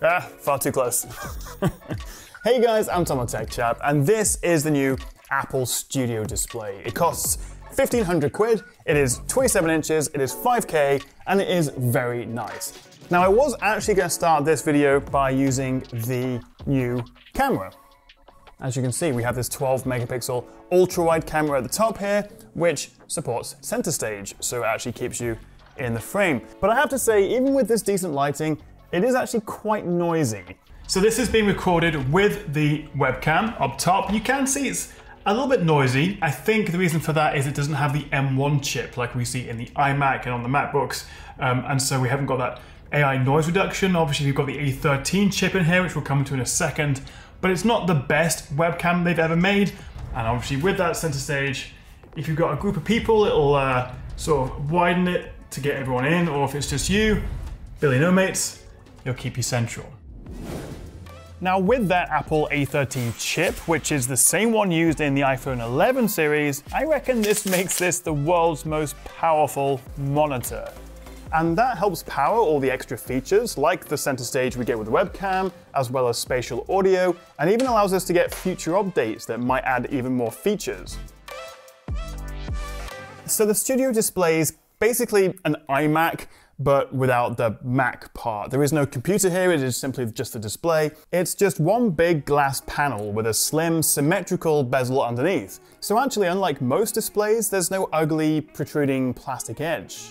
Far too close. Hey guys, I'm Tom, Tech Chap, and this is the new Apple Studio display. It costs 1,500 quid, it is 27 inches, it is 5K, and it is very nice. Now I was actually going to start this video by using the new camera. As you can see, we have this 12 megapixel ultra-wide camera at the top here, which supports center stage, so it actually keeps you in the frame. But I have to say, even with this decent lighting, it is actually quite noisy. So this is being recorded with the webcam up top. You can see it's a little bit noisy. I think the reason for that is it doesn't have the M1 chip like we see in the iMac and on the MacBooks, and so we haven't got that AI noise reduction. Obviously we've got the A13 chip in here, which we'll come to in a second, but it's not the best webcam they've ever made. And obviously with that center stage, if you've got a group of people, it'll sort of widen it to get everyone in, or if it's just you, Billy No Mates, it'll keep you central. Now with that Apple A13 chip, which is the same one used in the iPhone 11 series, I reckon this makes this the world's most powerful monitor. And that helps power all the extra features, like the center stage we get with the webcam, as well as spatial audio, and even allows us to get future updates that might add even more features. So the Studio display is basically an iMac, but without the Mac part. There is no computer here, it is simply just a display. It's just one big glass panel with a slim, symmetrical bezel underneath. So actually, unlike most displays, there's no ugly, protruding plastic edge.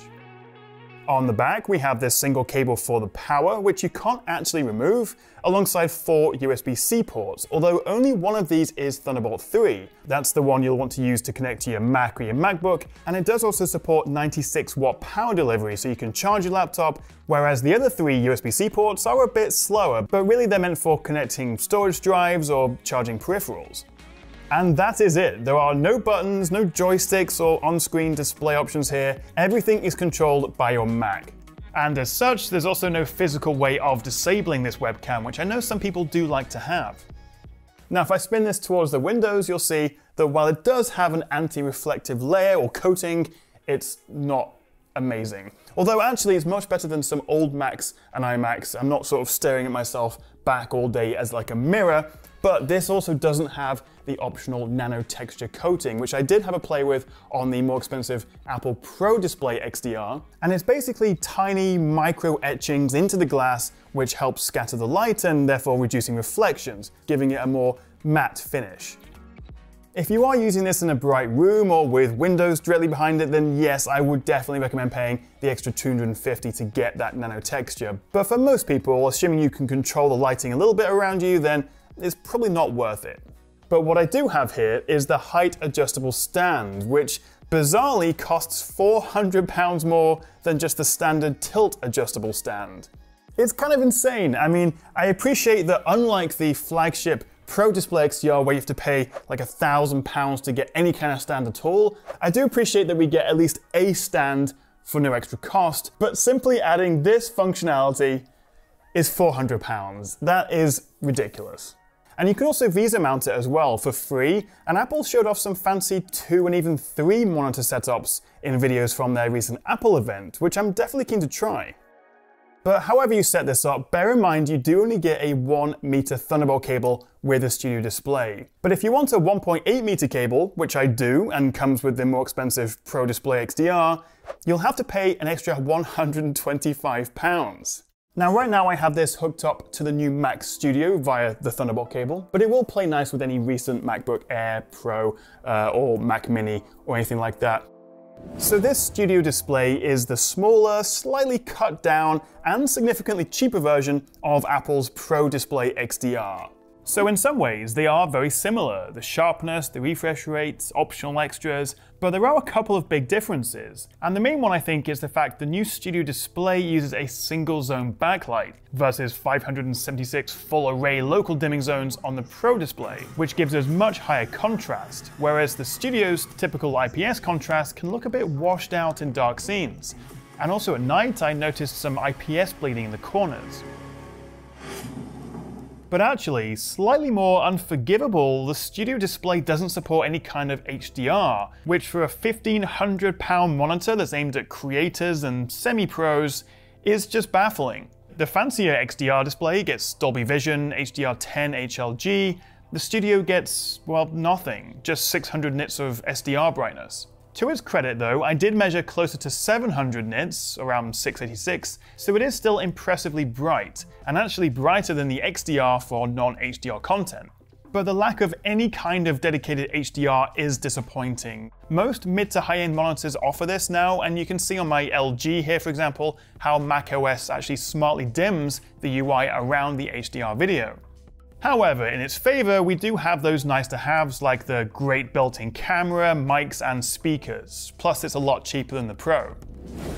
On the back, we have this single cable for the power, which you can't actually remove, alongside 4 USB-C ports, although only one of these is Thunderbolt 3. That's the one you'll want to use to connect to your Mac or your MacBook, and it does also support 96-watt power delivery, so you can charge your laptop, whereas the other 3 USB-C ports are a bit slower, but really they're meant for connecting storage drives or charging peripherals. And that is it. There are no buttons, no joysticks or on-screen display options here. Everything is controlled by your Mac. And as such, there's also no physical way of disabling this webcam, which I know some people do like to have. Now, if I spin this towards the windows, you'll see that while it does have an anti-reflective layer or coating, it's not amazing. Although actually it's much better than some old Macs and iMacs. I'm not sort of staring at myself back all day as like a mirror, but this also doesn't have the optional nano texture coating, which I did have a play with on the more expensive Apple Pro Display XDR. And it's basically tiny micro etchings into the glass, which helps scatter the light and therefore reducing reflections, giving it a more matte finish. If you are using this in a bright room or with windows directly behind it, then yes, I would definitely recommend paying the extra $250 to get that nano texture. But for most people, assuming you can control the lighting a little bit around you, then it's probably not worth it. But what I do have here is the height adjustable stand, which bizarrely costs £400 more than just the standard tilt adjustable stand. It's kind of insane. I mean, I appreciate that unlike the flagship Pro Display XDR where you have to pay like £1,000 to get any kind of stand at all, I do appreciate that we get at least a stand for no extra cost, but simply adding this functionality is £400. That is ridiculous. And you can also Visa mount it as well for free, and Apple showed off some fancy 2 and even 3 monitor setups in videos from their recent Apple event, which I'm definitely keen to try. But however you set this up, bear in mind you do only get a 1 meter Thunderbolt cable with a Studio display. But if you want a 1.8 meter cable, which I do, and comes with the more expensive Pro Display XDR, you'll have to pay an extra £125. Now right now I have this hooked up to the new Mac Studio via the Thunderbolt cable, but it will play nice with any recent MacBook Air Pro or Mac Mini or anything like that. So this Studio display is the smaller, slightly cut down and significantly cheaper version of Apple's Pro Display XDR. So in some ways they are very similar, the sharpness, the refresh rates, optional extras, but there are a couple of big differences. And the main one I think is the fact the new Studio display uses a single zone backlight versus 576 full array local dimming zones on the Pro display, which gives us much higher contrast, whereas the Studio's typical IPS contrast can look a bit washed out in dark scenes. And also at night I noticed some IPS bleeding in the corners. But actually, slightly more unforgivable, the Studio display doesn't support any kind of HDR, which for a £1,500 monitor that's aimed at creators and semi-pros is just baffling. The fancier XDR display gets Dolby Vision, HDR10 HLG. The Studio gets, well, nothing, just 600 nits of SDR brightness. To its credit though, I did measure closer to 700 nits, around 686, so it is still impressively bright, and actually brighter than the XDR for non-HDR content. But the lack of any kind of dedicated HDR is disappointing. Most mid to high-end monitors offer this now, and you can see on my LG here, for example, how macOS actually smartly dims the UI around the HDR video. However, in its favor, we do have those nice-to-haves like the great built-in camera, mics, and speakers. Plus, it's a lot cheaper than the Pro.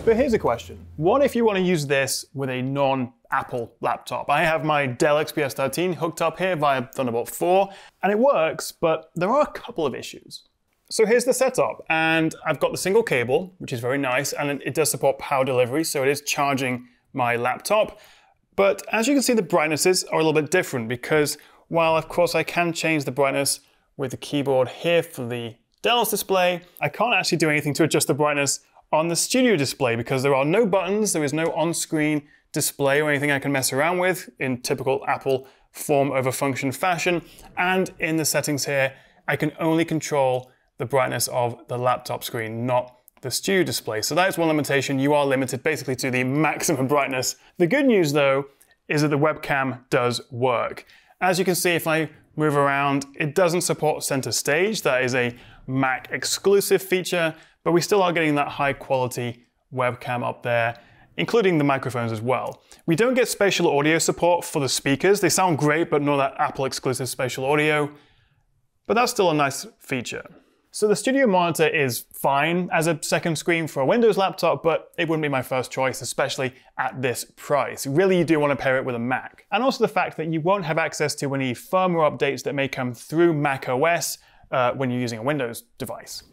But here's a question. What if you want to use this with a non-Apple laptop? I have my Dell XPS 13 hooked up here via Thunderbolt 4, and it works, but there are a couple of issues. So here's the setup, and I've got the single cable, which is very nice, and it does support power delivery, so it is charging my laptop. But as you can see, the brightnesses are a little bit different because while of course I can change the brightness with the keyboard here for the Dell's display, I can't actually do anything to adjust the brightness on the Studio display because there are no buttons, there is no on-screen display or anything I can mess around with in typical Apple form over function fashion. And in the settings here, I can only control the brightness of the laptop screen, not the Studio display. So that is one limitation. You are limited basically to the maximum brightness. The good news though is that the webcam does work. As you can see, if I move around, it doesn't support center stage. That is a Mac exclusive feature, but we still are getting that high quality webcam up there, including the microphones as well. We don't get spatial audio support for the speakers. They sound great, but not that Apple exclusive spatial audio, but that's still a nice feature. So the Studio monitor is fine as a second screen for a Windows laptop, but it wouldn't be my first choice, especially at this price. Really, you do want to pair it with a Mac. And also the fact that you won't have access to any firmware updates that may come through macOS when you're using a Windows device.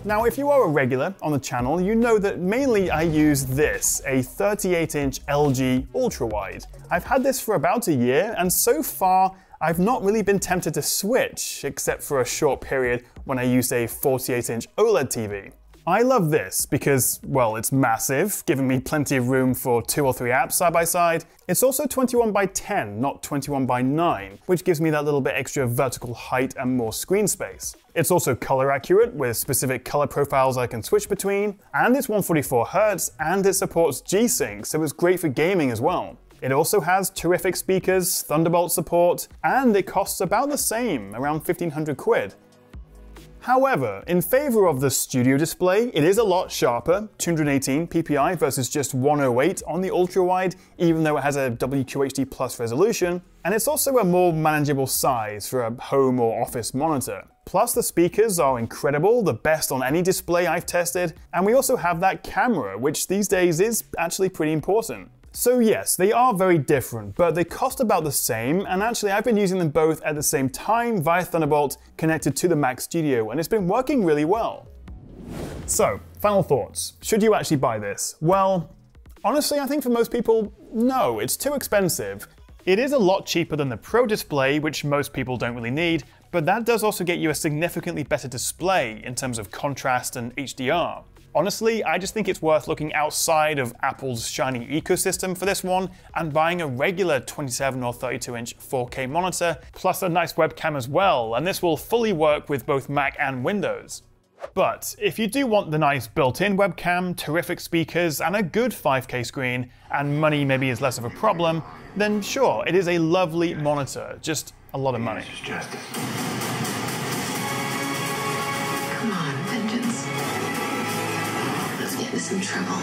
Now, if you are a regular on the channel, you know that mainly I use this, a 38-inch LG Ultrawide. I've had this for about a year, and so far, I've not really been tempted to switch, except for a short period when I used a 48-inch OLED TV. I love this because, well, it's massive, giving me plenty of room for 2 or 3 apps side by side. It's also 21:10, not 21:9, which gives me that little bit extra vertical height and more screen space. It's also color accurate with specific color profiles I can switch between, and it's 144 Hz, and it supports G-Sync, so it's great for gaming as well. It also has terrific speakers, Thunderbolt support, and it costs about the same, around 1,500 quid. However, in favor of the Studio display, it is a lot sharper, 218 ppi versus just 108 on the Ultrawide, even though it has a WQHD Plus resolution, and it's also a more manageable size for a home or office monitor. Plus the speakers are incredible, the best on any display I've tested, and we also have that camera, which these days is actually pretty important. So yes, they are very different, but they cost about the same, and actually I've been using them both at the same time via Thunderbolt connected to the Mac Studio, and it's been working really well. So, final thoughts. Should you actually buy this? Well, honestly, I think for most people, no, it's too expensive. It is a lot cheaper than the Pro display, which most people don't really need, but that does also get you a significantly better display in terms of contrast and HDR. Honestly, I just think it's worth looking outside of Apple's shiny ecosystem for this one and buying a regular 27 or 32-inch 4K monitor, plus a nice webcam as well, and this will fully work with both Mac and Windows. But if you do want the nice built-in webcam, terrific speakers, and a good 5K screen, and money maybe is less of a problem, then sure, it is a lovely monitor, just a lot of money. Come on, vengeance. Get us in trouble.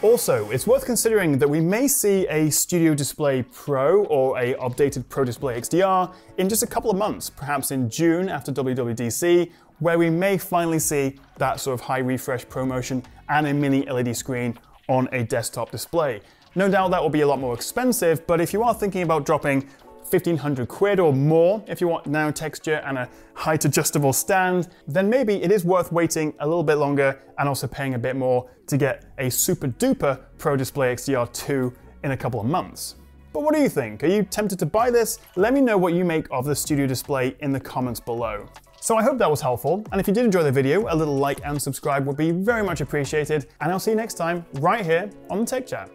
Also, it's worth considering that we may see a Studio Display Pro or a updated Pro Display XDR in just a couple of months, perhaps in June after WWDC, where we may finally see that sort of high refresh ProMotion and a mini LED screen on a desktop display. No doubt that will be a lot more expensive, but if you are thinking about dropping 1,500 quid or more if you want nano texture and a height adjustable stand, then maybe it is worth waiting a little bit longer and also paying a bit more to get a super duper Pro Display XDR 2 in a couple of months. But what do you think? Are you tempted to buy this? Let me know what you make of the Studio display in the comments below. So I hope that was helpful, and if you did enjoy the video, a little like and subscribe would be very much appreciated, and I'll see you next time right here on the Tech Chat.